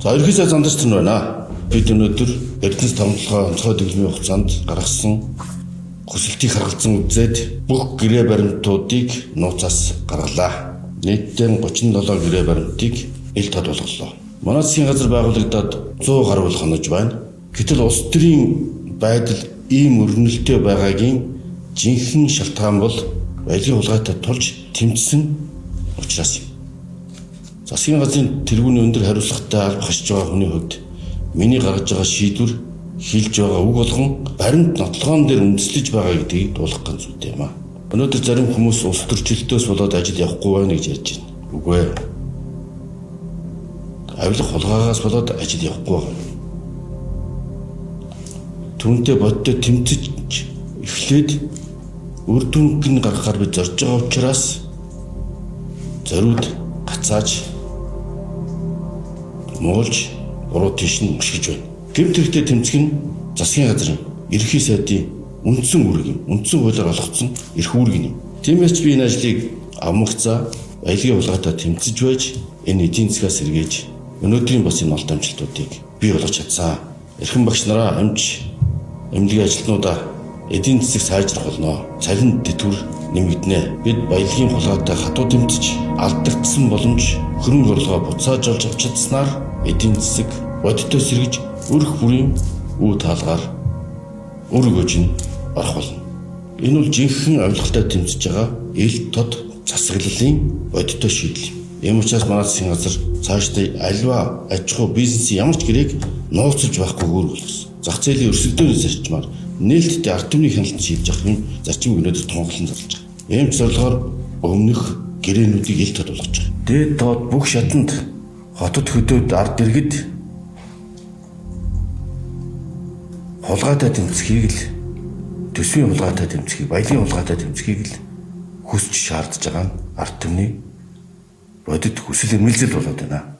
За ерхий сая зандарч тань байна. Бид өнөөдөр Эрдэнэс томтлогоо онцгой дэглэмийн хугацаанд гаргасан хүсэлтийг харгалзан үзээд бүх гэрээ баримтуудыг нууцаас гаргалаа. Нийтдээ 37 гэрээ баримтыг ил тод болголоо. Манай засгийн газар байгуулагдаад 100 гаруй хонож байна. Гэтэл улс төрийн байдал ийм өрнөлтөй байгаагийн жинхэнэ шалтгаан бол баялагын хулгайтай тулж тэмцсэн учраас юм. Засгийн газрын тэргүүний өндөр хариуцлагатай алба хашиж байгаа хүний хувьд миний гаргаж байгаа шийдвэр хэлж байгаа үг болгон баримт нотлогоон дээр үндэслэж байгаа гэдгийг дуулгах ганц үгтэй юм аа. Өнөөдөр зарим хүмүүс улс төрчлөлтөөс болоод ажил явахгүй байна гэж ярьж байна. Үгүй ээ. Авилга хулгайгаас болоод ажил явахгүй байна. Түүнтэй бодтой тэмцэж эхлээд үр дүнг гаргахаар би зорж байгаа учраас зориуд гацааж муулж буруу тийш нь өшгөж байна. Гэмт хэрэгтэй тэмцэх нь засгийн газрын ерхий сайдын үндсэн үүрэг юм. Үндсэн хуулиар олгогдсон эрх үүрэг юм. Тиймээс би энэ ажлыг амгцаа баялагын хулгайтай тэмцэж байж энэ эдийн засгаас сэргээж өнөөдрийн бас энэ олд амжилтуудыг бий болгож чадсан. Эрхэм багш нараа эмнэлгийн ажилтнуудаа эдийн засаг сайжрах болно. Цалин тэтгэвэр нэмэгдэнэ. Бид баялагын хулгайтай хатуу тэмцэж алдагдсан боломж хөрөнгө орлогоо буцааж олж авч чадсанаар эдийн засаг бодиттой сэргэж өрх бүрийн үе таалгаар үр өгөөж нь орох болно. Энэ бол жинхэнэ авилгалтай тэмцэж байгаа ил тод засаглалын бодиттой шийдэл юм. Ийм учраас манай засгийн газар цаашдаа альва аж ахуй бизнесийн ямар ч гэрээг нууцлж байхгүйгээр болгосон. Зах зээлийн өрсөлдөөний зарчмаар нээлттэй ард түмний хяналт шийдэж авах юм зарчмыг өнөөдөр тунхаглан зарлж байгаа. Ийм зорилгоор өмнөх гэрээнүүдийг ил тод болгож байгаа. Дээд доод бүх шатанд хотод хөдөөд ард иргэд хулгайтай тэмцэхийг л төсвийн хулгайтай тэмцэхийг, баялагын хулгайтай тэмцэхийг л хүсч шаардж байгаа нь ард түмний бодит хүсэл эрмэлзэл болоод байна.